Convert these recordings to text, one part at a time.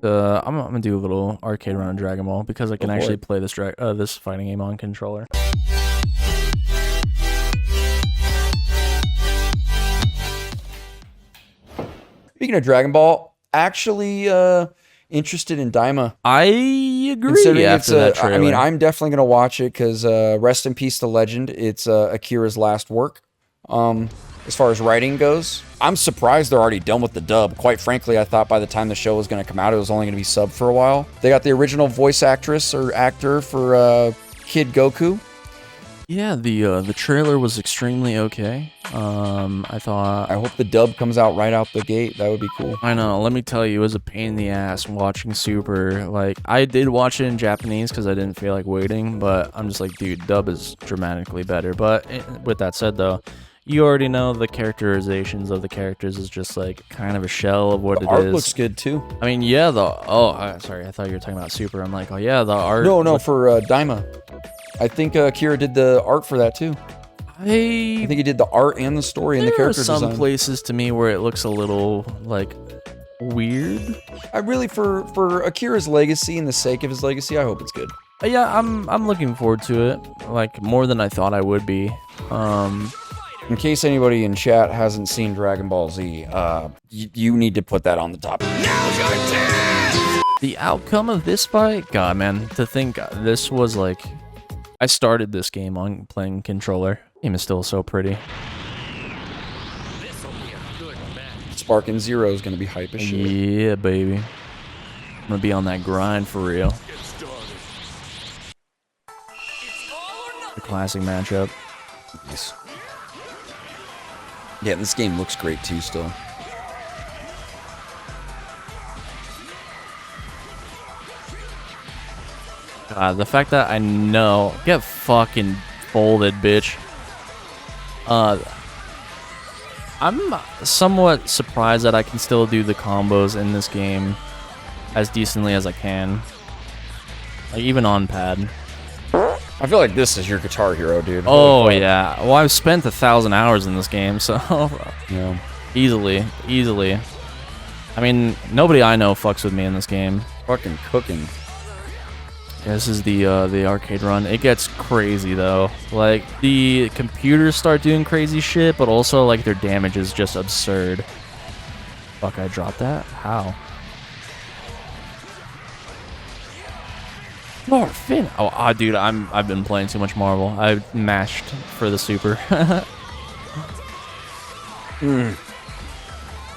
I'm gonna do a little arcade run of Dragon Ball because I can actually play this fighting game on controller. Speaking of Dragon Ball, actually interested in Daima. I agree. After that trailer, I mean, I'm definitely gonna watch it because rest in peace to Legend. It's Akira's last work. As far as writing goes, I'm surprised they're already done with the dub. Quite frankly, I thought by the time the show was going to come out, it was only going to be subbed for a while. They got the original voice actress or actor for Kid Goku. Yeah, the trailer was extremely okay. I hope the dub comes out right out the gate. That would be cool. I know. Let me tell you, it was a pain in the ass watching Super. Like, I did watch it in Japanese because I didn't feel like waiting, but I'm just like, dude, dub is dramatically better. But with that said, though, you already know the characterizations of the characters is just like kind of a shell of what it is. The art looks good too. I mean, yeah, sorry, I thought you were talking about Super. I'm like, oh yeah, the art. No, for Daima. I think Akira did the art for that too. I think he did the art and the story and the character design. There are some places to me where it looks a little like weird. I really, for Akira's legacy and the sake of his legacy, I hope it's good. Yeah, I'm looking forward to it, like more than I thought I would be. In case anybody in chat hasn't seen Dragon Ball Z, you need to put that on the top. Now's your chance! The outcome of this fight? God, man, to think this was like... I started this game on playing controller. Game is still so pretty. Sparking Zero is going to be hype as shit. Yeah, baby. I'm going to be on that grind for real. The classic matchup. Nice. Yeah, this game looks great too still. God, the fact that I know... Get fucking folded, bitch. I'm somewhat surprised that I can still do the combos in this game as decently as I can. Like, even on pad. I feel like this is your Guitar Hero, dude. Oh, yeah. Well, I've spent 1,000 hours in this game, so... yeah. Easily. I mean, nobody I know fucks with me in this game. Fucking cooking. Yeah, this is the arcade run. It gets crazy, though. Like, the computers start doing crazy shit, but also, like, their damage is just absurd. Fuck, I dropped that? How? Oh, Finn. Oh, dude, I've been playing too much Marvel. I mashed for the Super.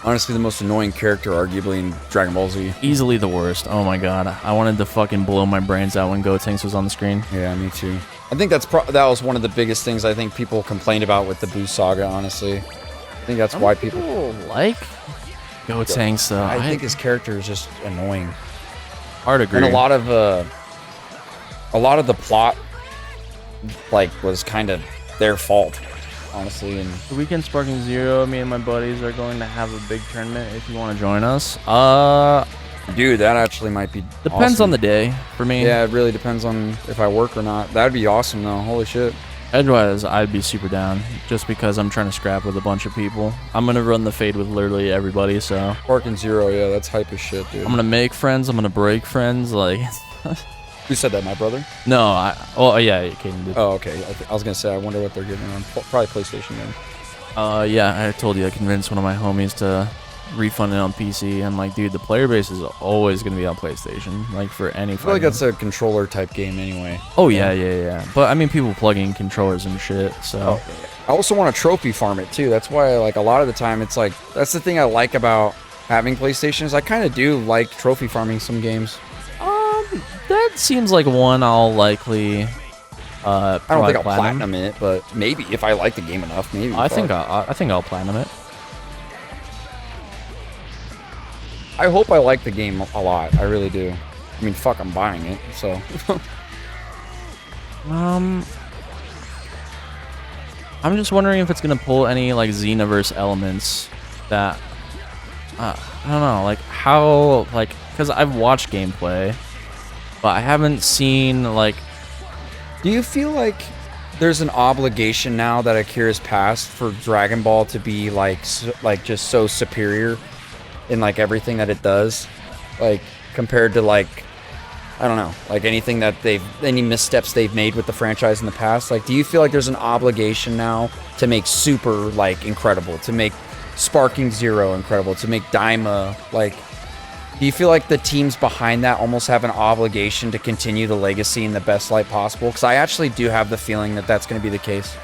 Honestly, the most annoying character, arguably, in Dragon Ball Z. Easily the worst. Oh my god. I wanted to fucking blow my brains out when Gotenks was on the screen. Yeah, me too. I think that was one of the biggest things I think people complained about with the Buu saga, honestly. I think that's why people like Gotenks, though. I think his character is just annoying. Hard to agree. And a lot of the plot, like, was kind of their fault, honestly. And the weekend Sparking Zero, me and my buddies are going to have a big tournament if you want to join us. Dude, that actually might be depends awesome. on the day for me. Yeah, it really depends on if I work or not. That'd be awesome, though. Holy shit. Edgewise, I'd be super down just because I'm trying to scrap with a bunch of people. I'm going to run the fade with literally everybody, so. Sparking Zero, yeah, that's hype as shit, dude. I'm going to make friends. I'm going to break friends. Like. Who said that, my brother? No, yeah, Caden did. Oh, okay. I was going to say, I wonder what they're getting on. Probably PlayStation then. Yeah, I told you I convinced one of my homies to refund it on PC. I'm like, dude, the player base is always going to be on PlayStation, like for any. I feel like that's a controller type game anyway. Oh yeah. But I mean, people plug in controllers and shit. So I also want to trophy farm it too. That's why, like, a lot of the time, it's like that's the thing I like about having PlayStation is I kind of do like trophy farming some games. That seems like one I'll likely. I don't think I'll platinum it, but maybe if I like the game enough, maybe. I think I'll platinum it. I hope I like the game a lot. I really do. I mean, fuck, I'm buying it, so. I'm just wondering if it's gonna pull any like Xenoverse elements that I don't know, like how, like, because I've watched gameplay, but I haven't seen like. Do you feel like there's an obligation now that Akira's passed for Dragon Ball to be like just so superior in like everything that it does? Like, compared to like, I don't know, like anything that any missteps they've made with the franchise in the past? Like, do you feel like there's an obligation now to make Super like incredible, to make Sparking Zero incredible, to make Daima like? Do you feel like the teams behind that almost have an obligation to continue the legacy in the best light possible? Because I actually do have the feeling that that's going to be the case.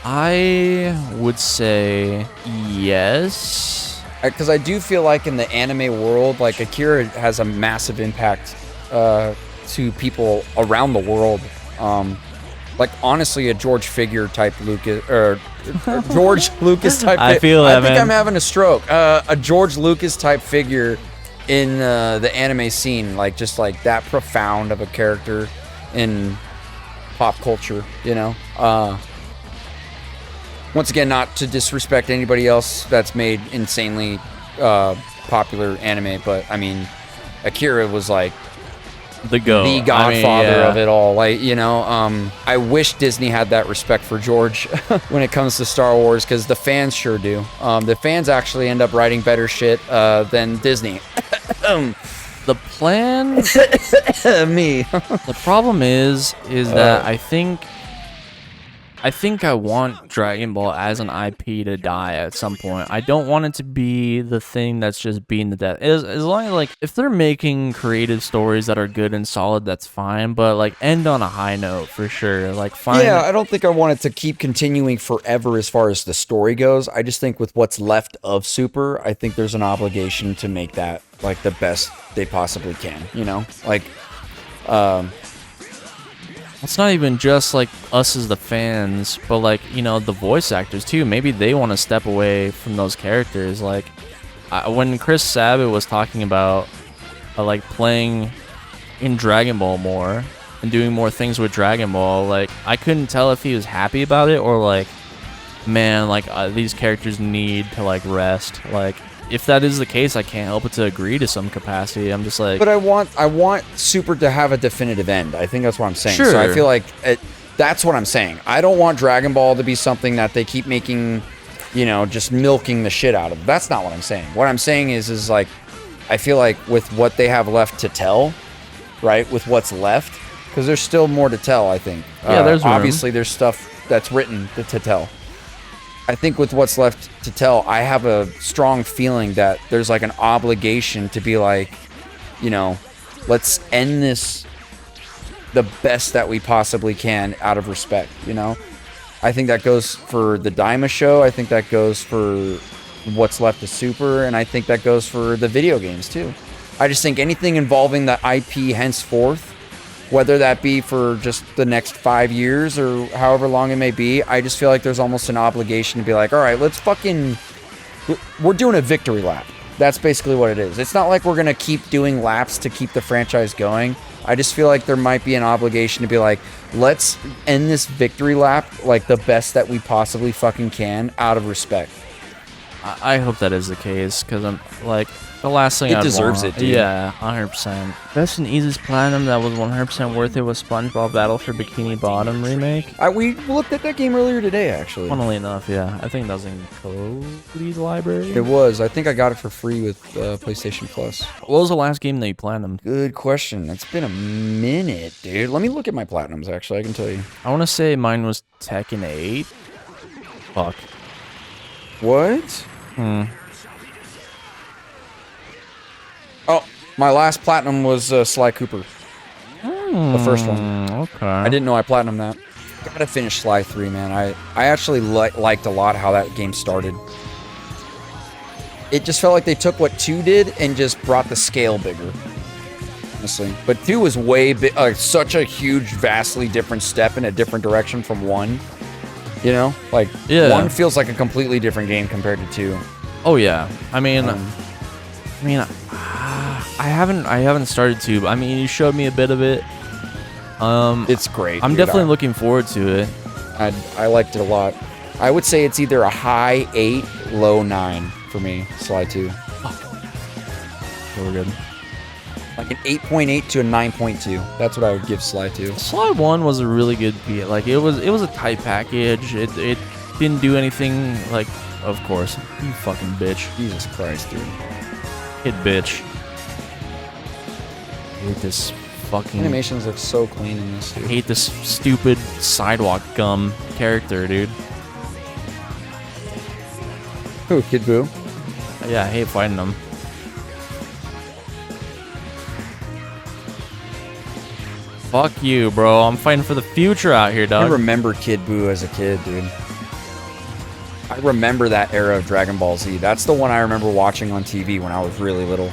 I would say yes. Because I do feel like in the anime world, like Akira has a massive impact to people around the world. Like honestly, a George Figure type Lucas or George Lucas type. I feel that, I think man. I'm having a stroke. A George Lucas type figure in the anime scene, like just like that profound of a character in pop culture, you know. Once again, not to disrespect anybody else that's made insanely popular anime, but I mean, Akira was like the godfather of it all. Like, you know, I wish Disney had that respect for George when it comes to Star Wars, because the fans sure do. The fans actually end up writing better shit than Disney. The plan. Me. The problem is that I think I want Dragon Ball as an IP to die at some point. I don't want it to be the thing that's just beaten to death. As long as, like, if they're making creative stories that are good and solid, that's fine. But, like, end on a high note for sure. Like, fine. Yeah, I don't think I want it to keep continuing forever as far as the story goes. I just think with what's left of Super, I think there's an obligation to make that, like, the best they possibly can, you know? Like, it's not even just like us as the fans, but like, you know, the voice actors too. Maybe they want to step away from those characters. Like, when Chris Sabat was talking about like playing in Dragon Ball more and doing more things with Dragon Ball, like I couldn't tell if he was happy about it or like, man, like these characters need to like rest. Like, if that is the case, I can't help but to agree to some capacity. I'm just like, but I want Super to have a definitive end. I think that's what I'm saying. Sure. So I feel like that's what I'm saying. I don't want Dragon Ball to be something that they keep making, you know, just milking the shit out of. That's not what I'm saying. What I'm saying is like, I feel like with what they have left to tell, right? With what's left, because there's still more to tell. I think. Yeah, there's room. Obviously there's stuff that's written to tell. I think with what's left to tell, I have a strong feeling that there's like an obligation to be like, you know, let's end this the best that we possibly can out of respect, you know? I think that goes for the Daima show. I think that goes for what's left of Super. And I think that goes for the video games too. I just think anything involving the IP henceforth, whether that be for just the next 5 years or however long it may be, I just feel like there's almost an obligation to be like, all right, we're doing a victory lap. That's basically what it is. It's not like we're going to keep doing laps to keep the franchise going. I just feel like there might be an obligation to be like, let's end this victory lap like the best that we possibly fucking can out of respect. I hope that is the case, because I'm like, the last thing it deserves it, dude. Yeah, 100%. Best and easiest platinum that was 100% worth it was SpongeBob Battle for Bikini Bottom remake. We looked at that game earlier today, actually. Funnily enough, yeah. I think that was in Cody's library. It was. I think I got it for free with PlayStation Plus. What was the last game that you platinumed? Good question. It's been a minute, dude. Let me look at my platinums, actually. I can tell you. I want to say mine was Tekken 8. Fuck. What? Oh, my last platinum was Sly Cooper. The first one. Okay. I didn't know I platinumed that. Gotta finish Sly 3, man. I actually liked a lot how that game started. It just felt like they took what 2 did and just brought the scale bigger. Honestly. But 2 was way big, such a huge, vastly different step in a different direction from 1. You know? Like, yeah. 1 feels like a completely different game compared to 2. Oh, yeah. I mean, I haven't started 2, but I mean, you showed me a bit of it. It's great. I'm definitely looking forward to it. I liked it a lot. I would say it's either a high 8, low 9 for me, Sly 2. Really good. Like an 8.8 to a 9.2. That's what I would give Sly 2. Sly 1 was a really good beat. Like, it was a tight package. It didn't do anything, like, of course. You fucking bitch. Jesus Christ, dude. Hit bitch. hate this fucking Animations look so clean in this, I dude. hate this stupid sidewalk gum character, dude. Ooh, Kid Buu. Yeah, I hate fighting them. Fuck you, bro. I'm fighting for the future out here, I dog. remember Kid Buu as a kid, dude. I remember that era of Dragon Ball Z. That's the one I remember watching on TV when I was really little.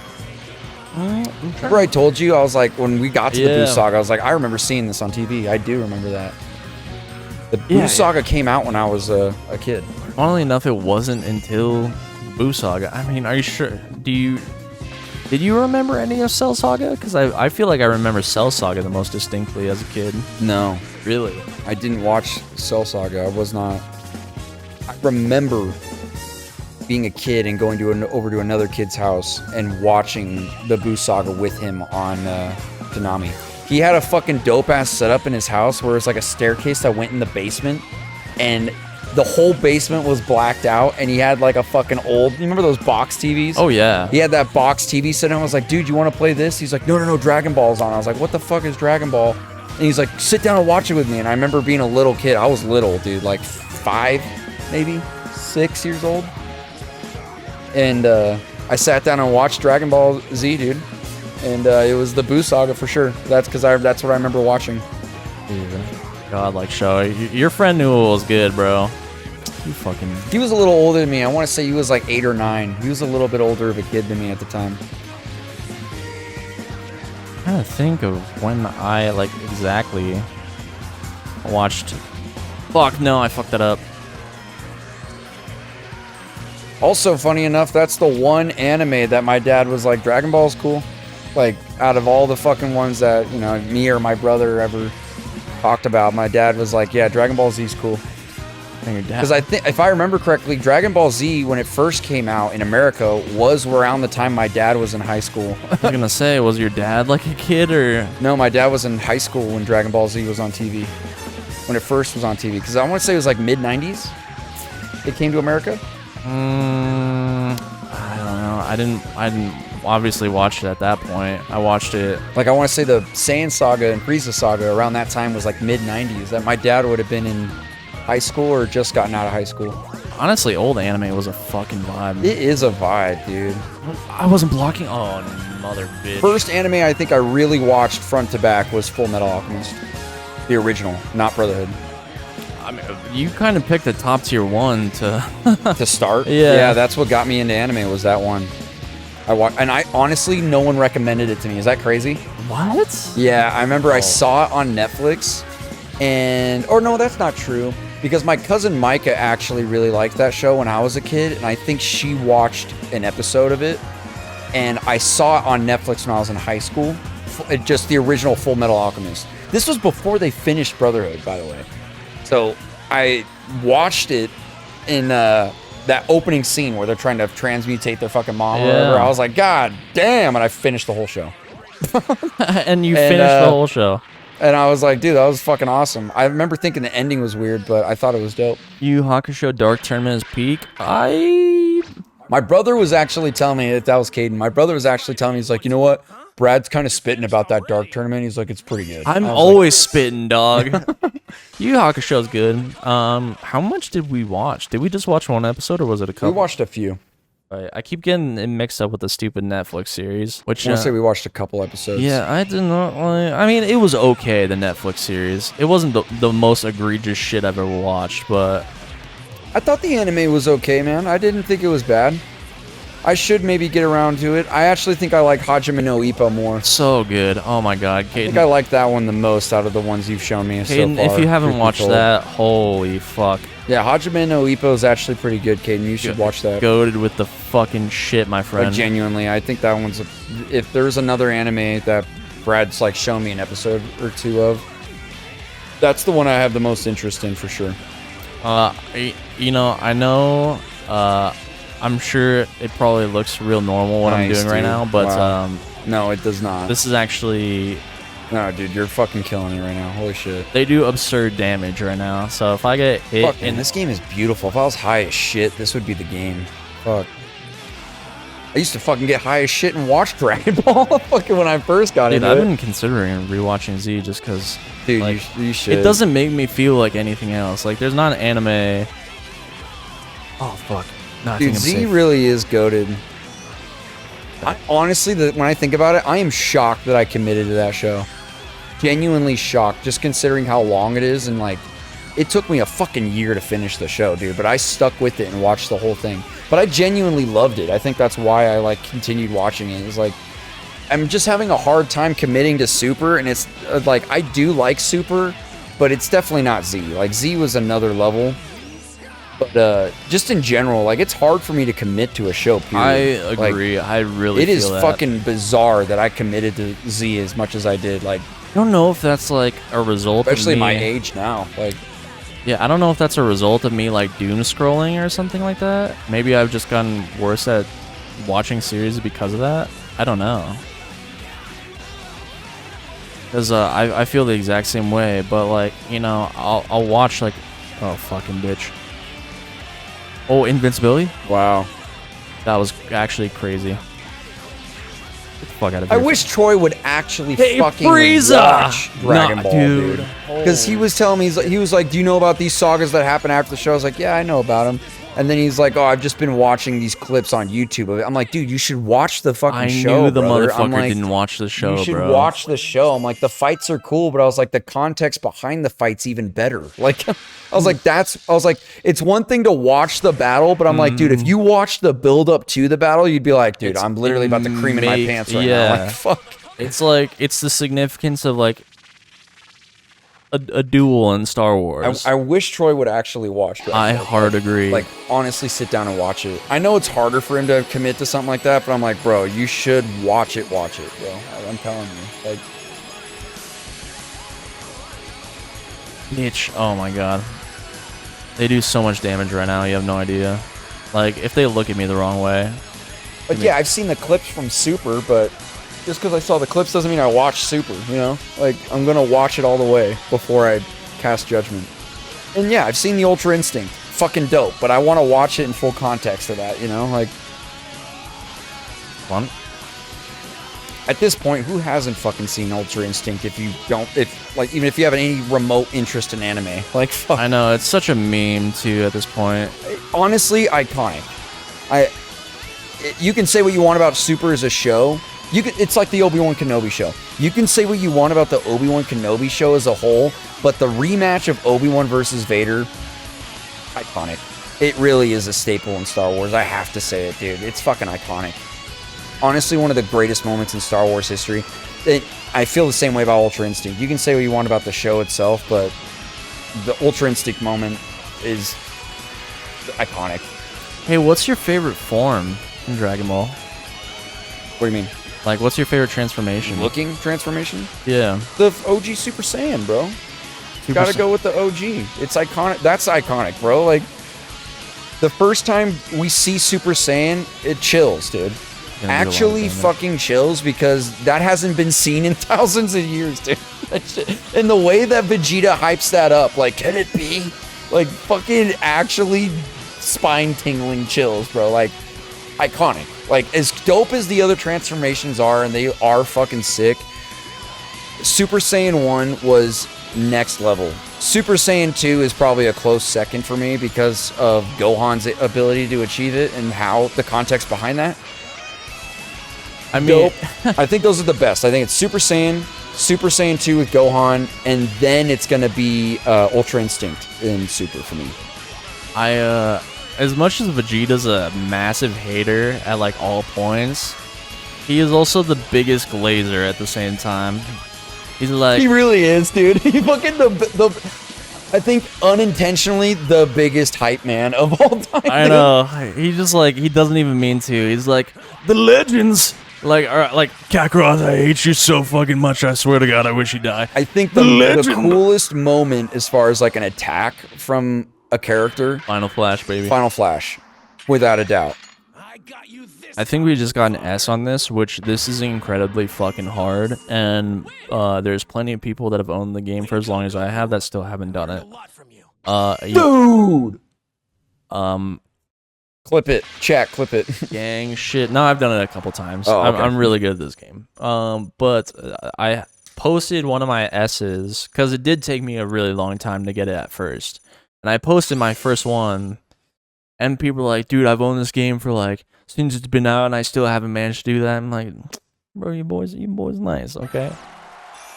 Remember I told you, I was like, when we got to the Buu Saga, I was like, I remember seeing this on TV. I do remember that. The Buu Saga came out when I was a kid. Funnily enough, it wasn't until Buu Saga. I mean, are you sure? Did you remember any of Cell Saga? Because I feel like I remember Cell Saga the most distinctly as a kid. No. Really? I didn't watch Cell Saga. I was not... I remember being a kid and going to over to another kid's house and watching the Buu Saga with him on Konami. He had a fucking dope-ass setup in his house where it's like a staircase that went in the basement, and the whole basement was blacked out, and he had like a fucking old... You remember those box TVs? Oh, yeah. He had that box TV set, and I was like, dude, you want to play this? He's like, no, Dragon Ball's on. I was like, what the fuck is Dragon Ball? And he's like, sit down and watch it with me. And I remember being a little kid. I was little, dude, like 5, maybe 6 years old. And I sat down and watched Dragon Ball Z, dude. And it was the Buu Saga for sure. That's because that's what I remember watching. Godlike show. Your friend knew it was good, bro. You fucking... He was a little older than me. I want to say he was like 8 or 9. He was a little bit older of a kid than me at the time. I'm trying to think of when I, like, exactly watched... Fuck, no, I fucked that up. Also, funny enough, that's the one anime that my dad was like, Dragon Ball's cool. Like, out of all the fucking ones that, you know, me or my brother ever talked about, my dad was like, yeah, Dragon Ball Z's cool. Because I think, if I remember correctly, Dragon Ball Z, when it first came out in America, was around the time my dad was in high school. I was gonna say, was your dad like a kid, or...? No, my dad was in high school when Dragon Ball Z was on TV. When it first was on TV. Because I want to say it was like mid-90s it came to America. I don't know. I didn't obviously watch it at that point. I watched it... Like, I want to say the Saiyan Saga and Frieza Saga around that time was like mid-90s. That my dad would have been in high school or just gotten out of high school. Honestly, old anime was a fucking vibe. It is a vibe, dude. I wasn't blocking... Oh, mother bitch. First anime I think I really watched front to back was Full Metal Alchemist. The original, not Brotherhood. I mean, you kind of picked the top tier one to... To start? Yeah. Yeah, that's what got me into anime was that one. And I honestly, no one recommended it to me. Is that crazy? What? Yeah, I remember I saw it on Netflix, and... Or no, that's not true. Because my cousin Micah actually really liked that show when I was a kid, and I think she watched an episode of it. And I saw it on Netflix when I was in high school. Just the original Full Metal Alchemist. This was before they finished Brotherhood, by the way. So I watched it in that opening scene where they're trying to transmutate their fucking mom or whatever. I was like, God damn, and I finished the whole show. And you finished the whole show. And I was like, dude, that was fucking awesome. I remember thinking the ending was weird, but I thought it was dope. Yu Hakusho Dark Tournament is peak. My brother was actually telling me, that was Caden. My brother was actually telling me, he's like, you know what? Brad's kind of spitting about that Dark Tournament. He's like, it's pretty good. I'm always spitting, dog. Yu Hakusho's good. How much did we watch? Did we just watch one episode, or was it a couple? We watched a few. Right. I keep getting it mixed up with the stupid Netflix series. Which I want to say we watched a couple episodes. Yeah, I did not like... I mean, it was okay, the Netflix series. It wasn't the most egregious shit I've ever watched, but... I thought the anime was okay, man. I didn't think it was bad. I should maybe get around to it. I actually think I like Hajime no Ippo more. So good. Oh my god, Caden. I think I like that one the most out of the ones you've shown me so Caden, far. if you haven't watched that, holy fuck. Yeah, Hajime no Ippo is actually pretty good, Caden. You should watch that. Goated with the fucking shit, my friend. Like, genuinely, I think that one's... If there's another anime that Brad's like shown me an episode or two of, that's the one I have the most interest in for sure. You know, I know... I'm sure it probably looks real normal what I'm doing right now, but no, it does not. This is actually... No, dude, you're fucking killing it right now. Holy shit. They do absurd damage right now, so if I get hit... Fuck, man, this game is beautiful. If I was high as shit, this would be the game. Fuck. I used to fucking get high as shit and watch Dragon Ball fucking when I first got Dude, into I've it. been considering rewatching Z just because, Dude, like, you should. it doesn't make me feel like anything else. Like, there's not an anime. Oh fuck! No, I Dude, think I'm Z safe. really is goated. Honestly, when I think about it, I am shocked that I committed to that show. Genuinely shocked, just considering how long it is, and like, it took me a fucking year to finish the show, dude. But I stuck with it and watched the whole thing. But I genuinely loved it. I think that's why I like continued watching it. It's like, I'm just having a hard time committing to Super, and it's like, I do like Super, but it's definitely not Z. Like, Z was another level. But just in general, like, it's hard for me to commit to a show, period. I agree. Like, I really it feel is that. fucking bizarre that I committed to Z as much as I did. Like, I don't know if that's like a result especially of me. my age now. Like, Yeah, I don't know if that's a result of me like doom scrolling or something like that. Maybe I've just gotten worse at watching series because of that. I don't know. Because I feel the exact same way, but like, you know, I'll watch like, oh fucking bitch. Oh, invincibility? wow. That was actually crazy. Get the fuck out of I here. wish Troy would actually Hey, fucking Frieza! watch Dragon Nah, Ball, dude. dude. Because he was telling me, he was like, do you know about these sagas that happen after the show? I was like, yeah, I know about them. And then he's like, oh, I've just been watching these clips on YouTube of it. I'm like, dude, you should watch the fucking I show, knew the brother. I'm motherfucker like, didn't watch the show, you should bro. watch the show. I'm like, the fights are cool, but I was like, the context behind the fights even better. Like, I was like, it's one thing to watch the battle, but I'm like, dude, if you watch the build up to the battle, you'd be like, dude, I'm literally about to cream in my pants right now. Like, fuck. It's like, it's the significance of like a duel in Star Wars. I wish Troy would actually watch Dragon I Ball. hard agree. Like, honestly, sit down and watch it. I know it's harder for him to commit to something like that, but I'm like, bro, you should watch it, bro. I'm telling you. Like, Bitch, oh my god. They do so much damage right now, you have no idea. Like, if they look at me the wrong way. but yeah, I've seen the clips from Super, but just because I saw the clips doesn't mean I watched Super, you know? Like, I'm gonna watch it all the way before I cast judgment. And yeah, I've seen the Ultra Instinct. Fucking dope, but I want to watch it in full context of that, you know? Like, Fun. at this point, who hasn't fucking seen Ultra Instinct even if you have any remote interest in anime? Like, fuck. I know, it's such a meme too at this point. Honestly, iconic. You can say what you want about Super as a show. It's like the Obi-Wan Kenobi show. You can say what you want about the Obi-Wan Kenobi show as a whole, but the rematch of Obi-Wan versus Vader, iconic. It really is a staple in Star Wars. I have to say it, dude. It's fucking iconic. Honestly, one of the greatest moments in Star Wars history. I feel the same way about Ultra Instinct. You can say what you want about the show itself, but the Ultra Instinct moment is iconic. Hey, what's your favorite form in Dragon Ball? What do you mean? Like, what's your favorite transformation? Looking transformation? Yeah. The OG Super Saiyan, bro. Gotta go with the OG. It's iconic. That's iconic, bro. Like, the first time we see Super Saiyan, it chills, dude. Actually fucking chills, because that hasn't been seen in thousands of years, dude. And the way that Vegeta hypes that up, like, can it be? Like, fucking actually spine-tingling chills, bro. Like, iconic. Like, as dope as the other transformations are, and they are fucking sick, Super Saiyan 1 was next level. Super Saiyan 2 is probably a close second for me because of Gohan's ability to achieve it and how the context behind that. I mean, I think those are the best. I think it's Super Saiyan 2 with Gohan, and then it's going to be Ultra Instinct in Super for me. As much as Vegeta's a massive hater at like all points, he is also the biggest glazer at the same time. He's like, he really is, dude. He fucking I think unintentionally the biggest hype man of all time. I know. He just like, he doesn't even mean to. He's like, the legends. Like Kakarot, I hate you so fucking much. I swear to God, I wish you die. I think the coolest moment as far as like an attack from a character, Final Flash, baby. Final Flash, without a doubt. I think we just got an S on this, which this is incredibly fucking hard, and there's plenty of people that have owned the game for as long as I have that still haven't done it. Dude! Clip it. Chat, clip it. Gang shit. No, I've done it a couple times. Oh, okay. I'm really good at this game. But I posted one of my S's because it did take me a really long time to get it at first. And I posted my first one, and people were like, dude, I've owned this game for like since it's been out, and I still haven't managed to do that. I'm like, bro, you boys nice, okay?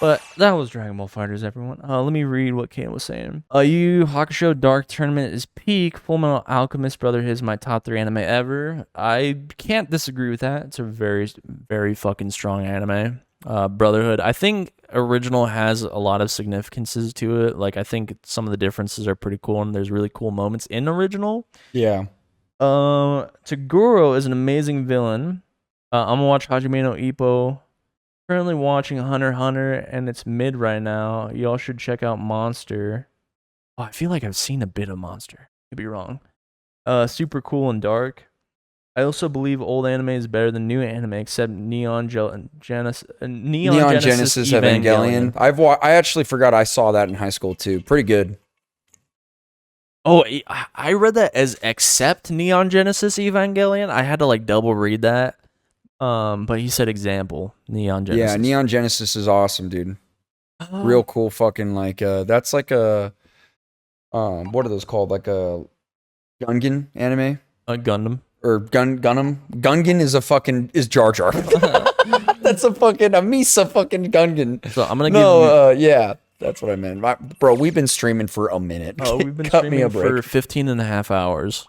But that was Dragon Ball FighterZ, everyone. Let me read what Kane was saying. Yu Hakusho Dark Tournament is peak. Fullmetal Alchemist Brotherhood is my top 3 anime ever. I can't disagree with that. It's a very, very fucking strong anime. Brotherhood, I think original has a lot of significances to it. Like, I think some of the differences are pretty cool, and there's really cool moments in original. Yeah. Toguro is an amazing villain. I'm gonna watch Hajime no Ippo. Currently watching Hunter x Hunter, and it's mid right now. Y'all should check out Monster. Oh, I feel like I've seen a bit of Monster. Could be wrong. Super cool and dark. I also believe old anime is better than new anime, except Neon Genesis Evangelion. I actually forgot I saw that in high school too. Pretty good. Oh, I read that as except Neon Genesis Evangelion. I had to like double read that. But he said example, Neon Genesis. Yeah, Neon Genesis is awesome, dude. Real cool fucking like that's like a what are those called? Like a Gungan anime? A Gundam. Or Gunham. Gungan is Jar Jar. That's a Misa fucking Gungan. So I'm gonna yeah, that's what I meant. Bro, we've been streaming for a minute. Oh, we've been streaming for 15 and a half hours.